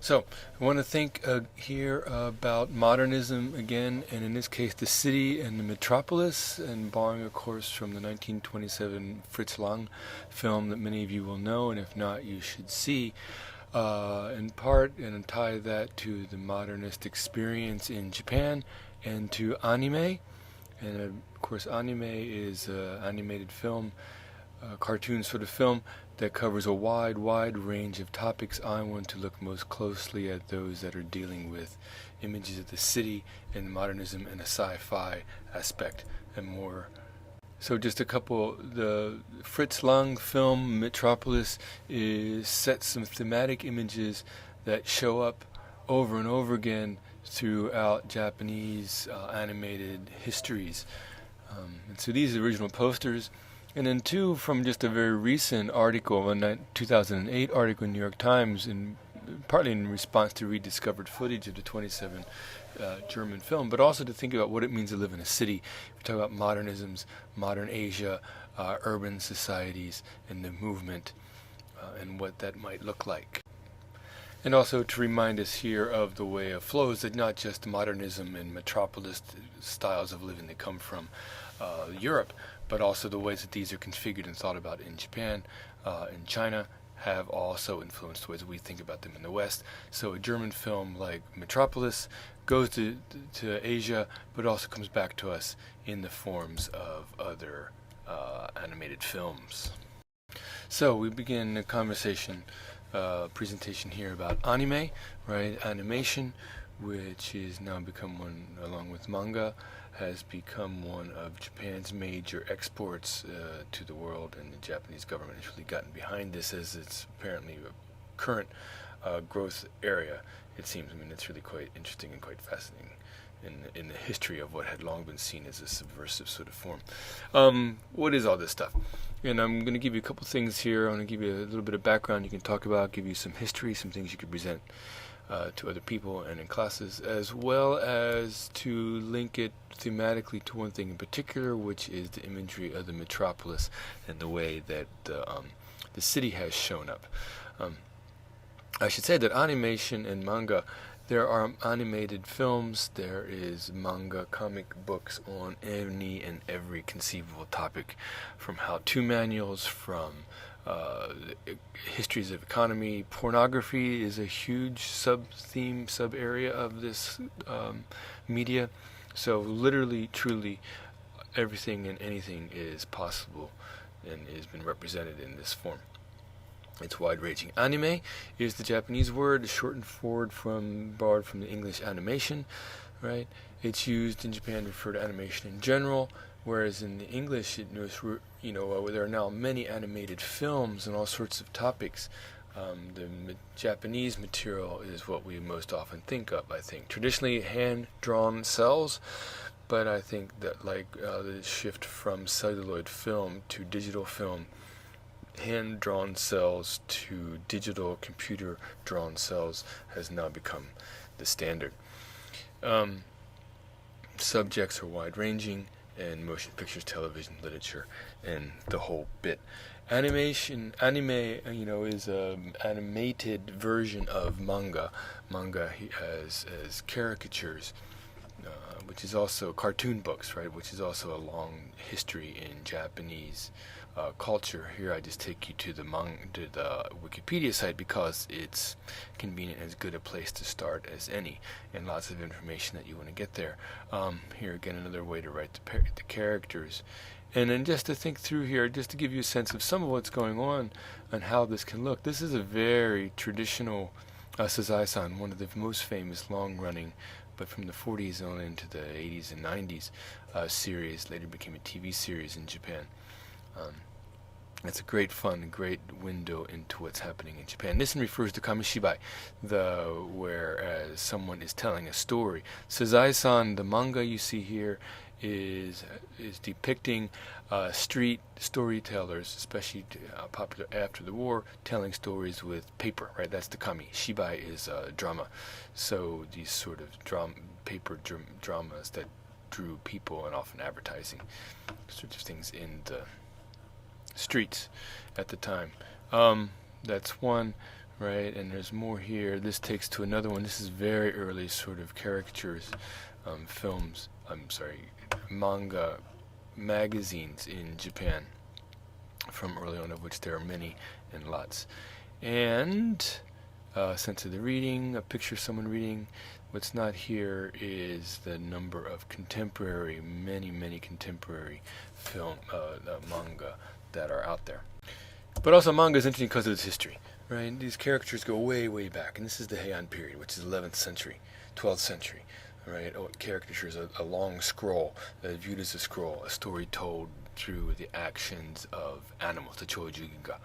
So, I want to think here about modernism again, and in this case, the city and the metropolis, and borrowing, of course, from the 1927 Fritz Lang film that many of you will know, and if not, you should see, in part, and tie that to the modernist experience in Japan and to anime. And of course, anime is animated film, cartoon sort of film that covers a wide range of topics. I want to look most closely at those that are dealing with images of the city and modernism and a sci-fi aspect and more. So just a couple, the Fritz Lang film Metropolis sets some thematic images that show up over and over again throughout Japanese animated histories. And so these are the original posters. And then two from just a very recent article, a 2008 article in New York Times, partly in response to rediscovered footage of the 27 German film, but also to think about what it means to live in a city. We talk about modernisms, modern Asia, urban societies, and the movement, and what that might look like. And also to remind us here of the way it flows, that not just modernism and metropolis styles of living that come from Europe, but also the ways that these are configured and thought about in Japan, in China, have also influenced the ways that we think about them in the West. So a German film like Metropolis goes to Asia, but also comes back to us in the forms of other animated films. So we begin a presentation here about anime, right? Animation, which is now become one, along with manga, has become one of Japan's major exports to the world, and the Japanese government has really gotten behind this as it's apparently a current growth area, it seems. I mean, it's really quite interesting and quite fascinating in the history of what had long been seen as a subversive sort of form. What is all this stuff? And I'm going to give you a couple things here. I'm going to give you a little bit of background you can talk about, give you some history, some things you could present to other people and in classes, as well as to link it thematically to one thing in particular, which is the imagery of the metropolis and the way that the city has shown up. I should say that animation and manga, there are animated films, there is manga, comic books on any and every conceivable topic, from how-to manuals, from histories of economy. Pornography is a huge sub-theme, sub-area of this media. So literally, truly, everything and anything is possible and has been represented in this form. It's wide-ranging. Anime is the Japanese word, shortened forward borrowed from the English animation, right? It's used in Japan to refer to animation in general, whereas in the English, there are now many animated films and all sorts of topics. The Japanese material is what we most often think of, I think. Traditionally, hand-drawn cells, but I think that the shift from celluloid film to digital film, hand-drawn cells to digital computer-drawn cells has now become the standard. Subjects are wide-ranging, and motion pictures, television, literature, and the whole bit. Anime, is an animated version of manga. Manga as caricatures, which is also cartoon books, right? Which is also a long history in Japanese culture. Here I just take you to the Wikipedia site because it's convenient and as good a place to start as any, and lots of information that you want to get there. Here again, another way to write the characters. And then just to think through here, just to give you a sense of some of what's going on and how this can look. This is a very traditional Sazai-san, one of the most famous long-running, but from the 40s on into the 80s and 90s series, later became a TV series in Japan. It's a great fun, great window into what's happening in Japan. This refers to kamishibai, whereas someone is telling a story. Sazai-san, the manga you see here, is depicting street storytellers, especially popular after the war, telling stories with paper, right? That's the kami. Shibai is drama. So these sort of paper dramas that drew people and often advertising sorts of things in the streets at the time. That's one, right? And there's more here. This takes to another one. This is very early sort of caricatures, films, manga magazines in Japan from early on, of which there are many and lots. And sense of the reading, a picture of someone reading. What's not here is the number of contemporary, many contemporary film manga that are out there. But also manga is interesting because of its history, right? These characters go way back, and this is the Heian period, which is 11th century, 12th century, right? Caricatures a long scroll, viewed as a scroll, a story told through the actions of animals, the Chojugiga.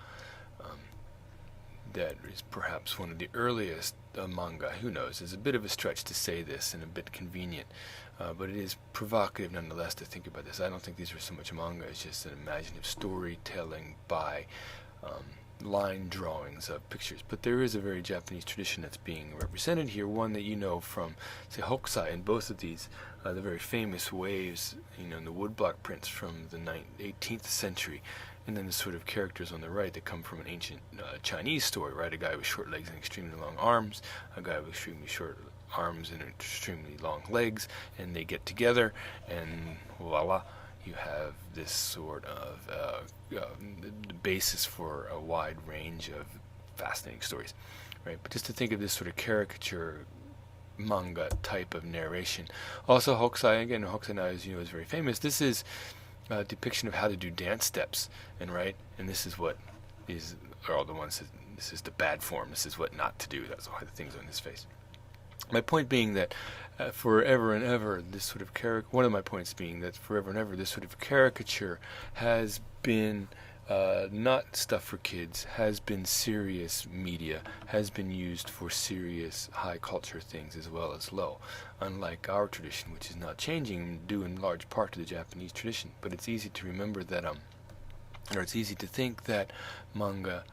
That is perhaps one of the earliest manga. Who knows? It's a bit of a stretch to say this and a bit convenient, but it is provocative nonetheless to think about this. I don't think these are so much manga as just an imaginative storytelling by line drawings of pictures. But there is a very Japanese tradition that's being represented here, one that you know from, say, Hokusai, and both of these, the very famous waves, in the woodblock prints from the 18th century. And then the sort of characters on the right that come from an ancient Chinese story, right? A guy with short legs and extremely long arms, a guy with extremely short arms and extremely long legs, and they get together, and voila, you have this sort of the basis for a wide range of fascinating stories, right? But just to think of this sort of caricature manga type of narration. Also, Hokusai, again, Hokusai now, as you know, is very famous. This is depiction of how to do dance steps, and this is what these are all the ones that, this is the bad form, this is what not to do, that's all the things on his face. My point being that forever and ever this sort of one of my points being that forever and ever this sort of caricature has been not stuff for kids, has been serious media, has been used for serious high culture things as well as low, unlike our tradition, which is not changing due in large part to the Japanese tradition. But it's easy to remember that or it's easy to think that manga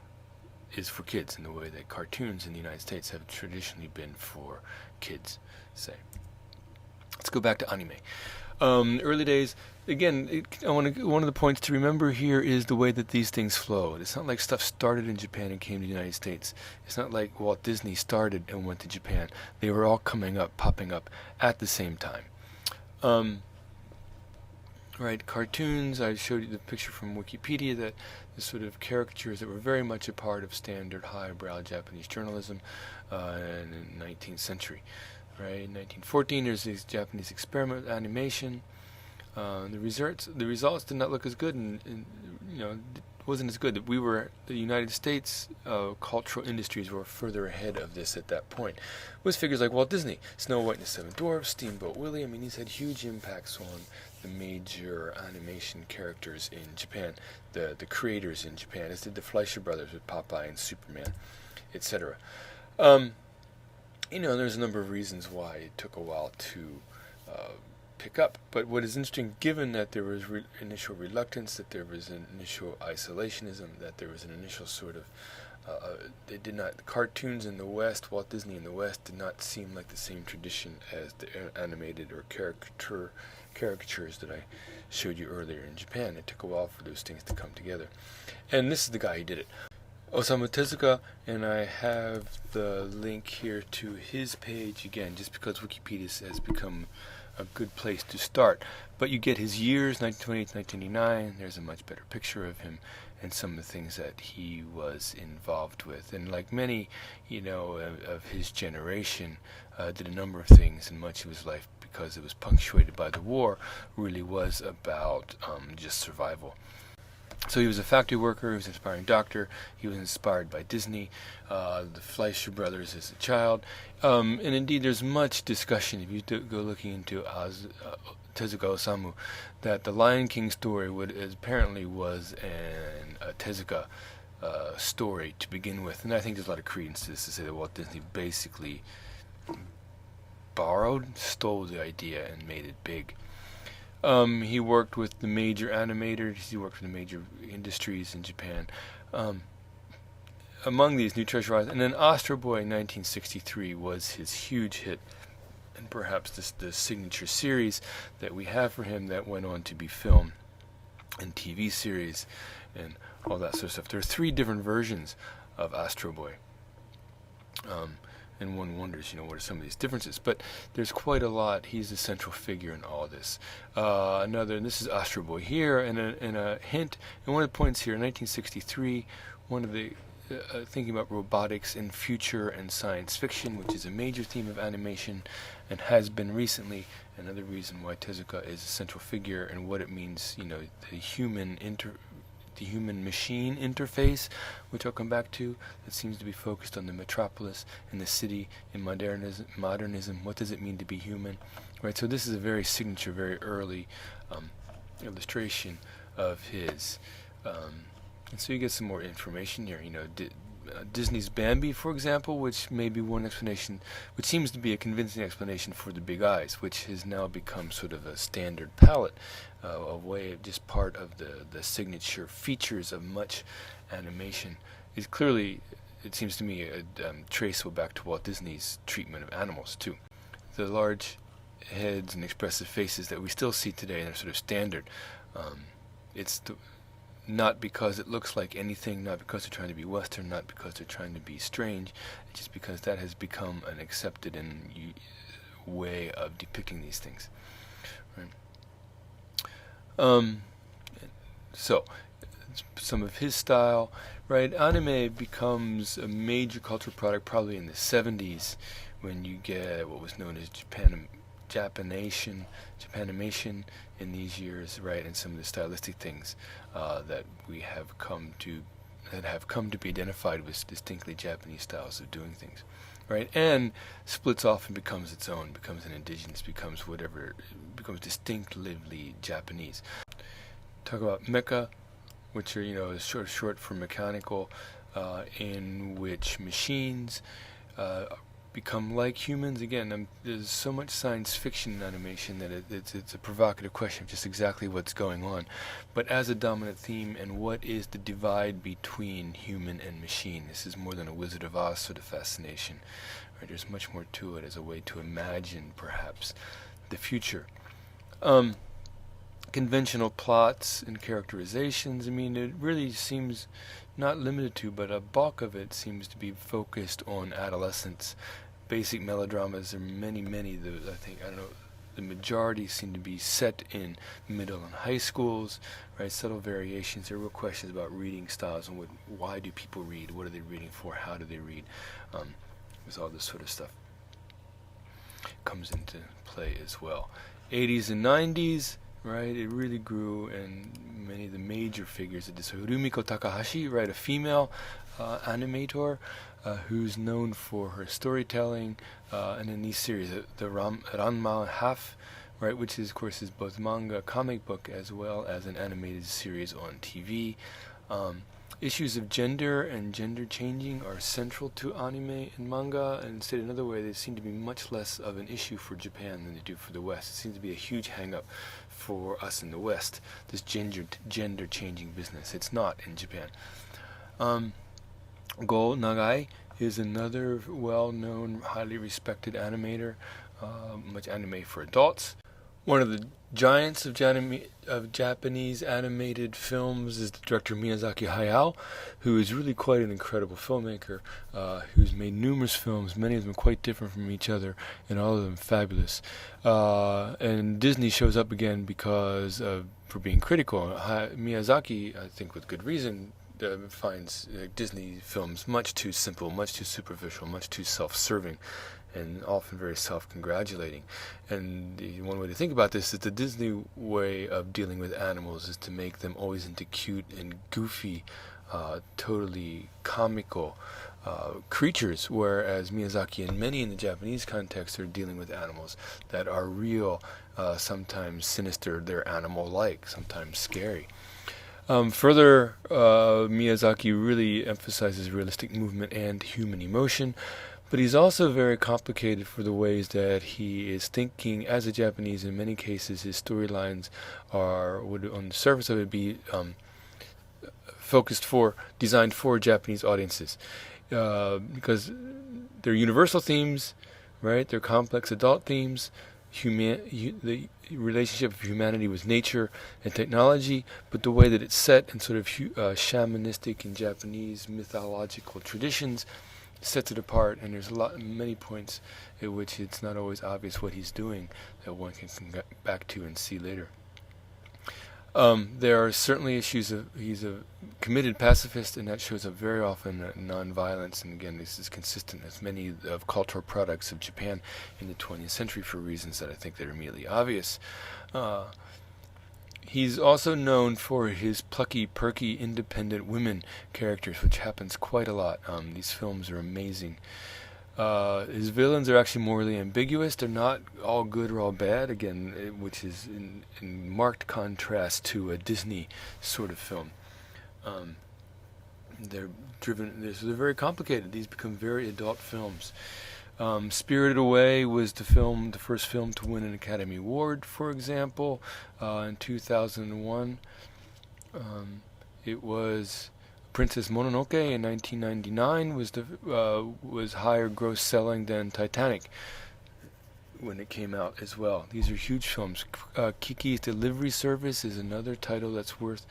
is for kids in the way that cartoons in the United States have traditionally been for kids, say. Let's go back to anime. Early days, again, one of the points to remember here is the way that these things flow. It's not like stuff started in Japan and came to the United States. It's not like Walt Disney started and went to Japan. They were all popping up at the same time. Right, cartoons, I showed you the picture from Wikipedia, that the sort of caricatures that were very much a part of standard highbrow Japanese journalism in the 19th century. Right, in 1914, there's this Japanese experiment with animation. The results did not look as good, and wasn't as good. The United States cultural industries were further ahead of this at that point. With figures like Walt Disney, Snow White and the Seven Dwarfs, Steamboat Willie. I mean, these had huge impacts on the major animation characters in Japan, the creators in Japan, as did the Fleischer brothers with Popeye and Superman, etc. There's a number of reasons why it took a while to pick up. But what is interesting, given that there was initial reluctance, that there was an initial isolationism, that there was an initial sort of cartoons in the West, Walt Disney in the West, did not seem like the same tradition as the animated or caricatures that I showed you earlier in Japan. It took a while for those things to come together. And this is the guy who did it. Osamu Tezuka, and I have the link here to his page again, just because Wikipedia has become a good place to start. But you get his years, 1928 to 1989. There's a much better picture of him and some of the things that he was involved with. And like many, of his generation, did a number of things in much of his life, because it was punctuated by the war, really was about just survival. So he was a factory worker, he was an aspiring doctor, he was inspired by Disney, the Fleischer brothers as a child, and indeed there's much discussion, if you go looking into Tezuka Osamu, that the Lion King story apparently was a Tezuka story to begin with, and I think there's a lot of credence to this, to say that Walt Disney basically stole the idea and made it big. He worked with the major animators, he worked with the major industries in Japan. Among these, New Treasure Island, and then Astro Boy in 1963 was his huge hit, and perhaps the signature series that we have for him that went on to be film and TV series and all that sort of stuff. There are 3 different versions of Astro Boy. And one wonders, what are some of these differences? But there's quite a lot. He's the central figure in all this. And this is Astro Boy here, and a hint. And one of the points here, in 1963, one of the thinking about robotics in future and science fiction, which is a major theme of animation, and has been recently. Another reason why Tezuka is a central figure and what it means, the human-machine interface, which I'll come back to, that seems to be focused on the metropolis and the city in modernism. What does it mean to be human? Right. So this is a very signature, very early illustration of his. And so you get some more information here. Disney's Bambi, for example, which may be one explanation, which seems to be a convincing explanation for the big eyes, which has now become sort of a standard palette, a way of just part of the signature features of much animation. Is clearly, it seems to me, traceable back to Walt Disney's treatment of animals too. The large heads and expressive faces that we still see today, and they're sort of standard. Not because it looks like anything, not because they're trying to be Western, not because they're trying to be strange, it's just because that has become an accepted way of depicting these things. Right? So, some of his style, right? Anime becomes a major cultural product probably in the 70s, when you get what was known as Japanimation in these years, right, and some of the stylistic things that have come to be identified with distinctly Japanese styles of doing things, right, and splits off and becomes its own, becomes an indigenous, becomes distinctively Japanese. Talk about mecha, which are is short for mechanical, in which machines become like humans. Again, there's so much science fiction in animation that it's a provocative question of just exactly what's going on. But as a dominant theme, and what is the divide between human and machine? This is more than a Wizard of Oz sort of fascination. Right? There's much more to it as a way to imagine, perhaps, the future. Conventional plots and characterizations, it really seems not limited to, but a bulk of it seems to be focused on adolescence. Basic melodramas, there are many, the majority seem to be set in middle and high schools, right? Subtle variations. There are real questions about reading styles and why do people read? What are they reading for? How do they read? There's all this sort of stuff comes into play as well. 80s and 90s, right? It really grew, and many of the major figures of this. Rumiko Takahashi, right? A female animator who's known for her storytelling, and in these series, the Ranma Half, right, which is, of course, is both manga, comic book, as well as an animated series on TV. Issues of gender and gender changing are central to anime and manga, and stated another way, they seem to be much less of an issue for Japan than they do for the West. It seems to be a huge hang-up for us in the West, this gender changing business. It's not in Japan. Go Nagai is another well-known, highly respected animator, much anime for adults. One of the giants of Japanese animated films is the director Miyazaki Hayao, who is really quite an incredible filmmaker, who's made numerous films, many of them quite different from each other, and all of them fabulous. And Disney shows up again for being critical. Miyazaki, I think with good reason, finds Disney films much too simple, much too superficial, much too self-serving, and often very self-congratulating. And one way to think about this is the Disney way of dealing with animals is to make them always into cute and goofy, totally comical creatures, whereas Miyazaki and many in the Japanese context are dealing with animals that are real, sometimes sinister, they're animal-like, sometimes scary. Further, Miyazaki really emphasizes realistic movement and human emotion, but he's also very complicated for the ways that he is thinking. As a Japanese, in many cases, his storylines would on the surface of it be designed for Japanese audiences, because they're universal themes, right? They're complex adult themes. The relationship of humanity with nature and technology, but the way that it's set in sort of shamanistic and Japanese mythological traditions, sets it apart, and there's many points at which it's not always obvious what he's doing that one can get back to and see later. There are certainly issues of he's a committed pacifist, and that shows up very often in nonviolence. And again, this is consistent with many of cultural products of Japan in the 20th century for reasons that I think that are immediately obvious. He's also known for his plucky, perky, independent women characters, which happens quite a lot. These films are amazing. His villains are actually morally ambiguous. They're not all good or all bad, again, which is in marked contrast to a Disney sort of film. They're very complicated. These become very adult films. Spirited Away was the first film to win an Academy Award, for example, in 2001. It was Princess Mononoke in 1999 was higher gross selling than Titanic when it came out as well. These are huge films. Kiki's Delivery Service is another title that's worth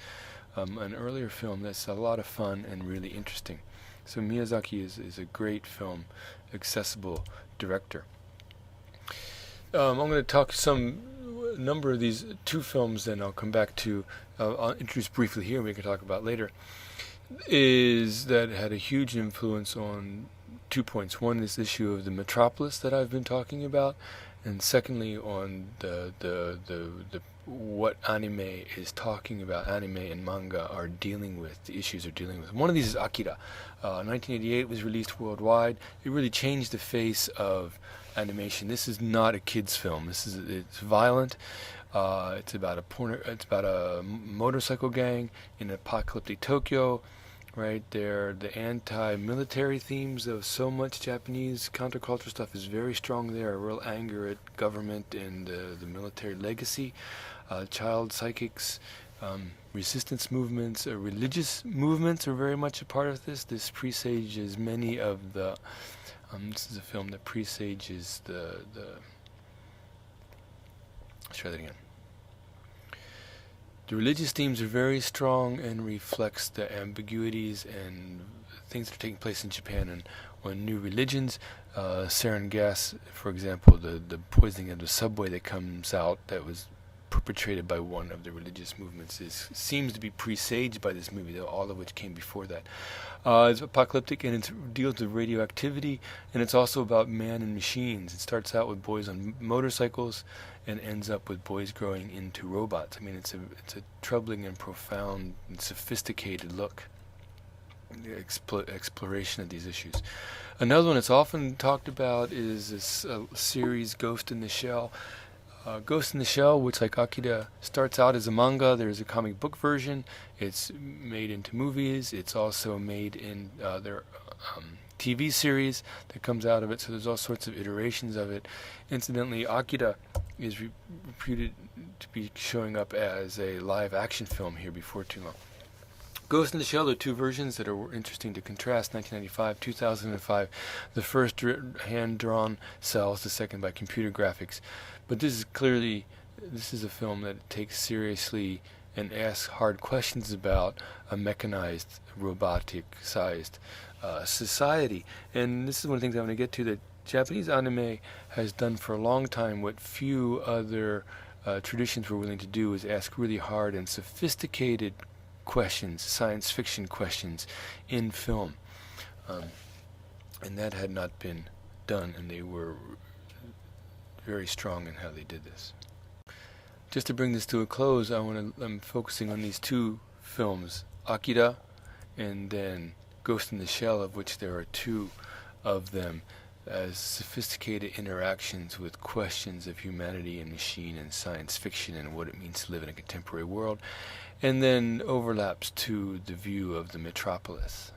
an earlier film that's a lot of fun and really interesting. So Miyazaki is a great film, accessible director. I'm going to talk a number of these two films, then I'll come back to, I'll introduce briefly here and we can talk about later, is that had a huge influence on 2 points. One is this issue of the metropolis that I've been talking about, and secondly on the what anime is talking about, anime and manga are dealing with, the issues are dealing with. One of these is Akira. 1988 was released worldwide. It really changed the face of animation. This is not a kids' film. It's violent. It's about a motorcycle gang in apocalyptic Tokyo. Right there, the anti-military themes of so much Japanese counterculture stuff is very strong there. A real anger at government and the military legacy. Child psychics, resistance movements, religious movements are very much a part of this. This presages many of the. This is a film that presages the. Let's try that again. The religious themes are very strong and reflects the ambiguities and things that are taking place in Japan and on new religions. Sarin gas, for example, the poisoning of the subway that comes out that was perpetrated by one of the religious movements seems to be presaged by this movie, though all of which came before that. It's apocalyptic and it deals with radioactivity, and it's also about man and machines. It starts out with boys on motorcycles and ends up with boys growing into robots. I mean, it's a troubling and profound and sophisticated look, the exploration of these issues. Another one that's often talked about is this series Ghost in the Shell. Ghost in the Shell, which like Akira starts out as a manga. There's a comic book version. It's made into movies. It's also made in their TV series that comes out of it. So there's all sorts of iterations of it. Incidentally, Akira is reputed to be showing up as a live action film here before too long. Ghost in the Shell, there are two versions that are interesting to contrast, 1995, 2005. The first hand-drawn cells, the second by computer graphics. But this is a film that takes seriously and asks hard questions about a mechanized, robotic-sized society. And this is one of the things I want to get to, that Japanese anime has done for a long time what few other traditions were willing to do, is ask really hard and sophisticated questions, science fiction questions, in film. And that had not been done, and they were very strong in how they did this. Just to bring this to a close, I'm focusing on these two films, Akira and then Ghost in the Shell, of which there are two of them, as sophisticated interactions with questions of humanity and machine and science fiction and what it means to live in a contemporary world, and then overlaps to the view of the metropolis.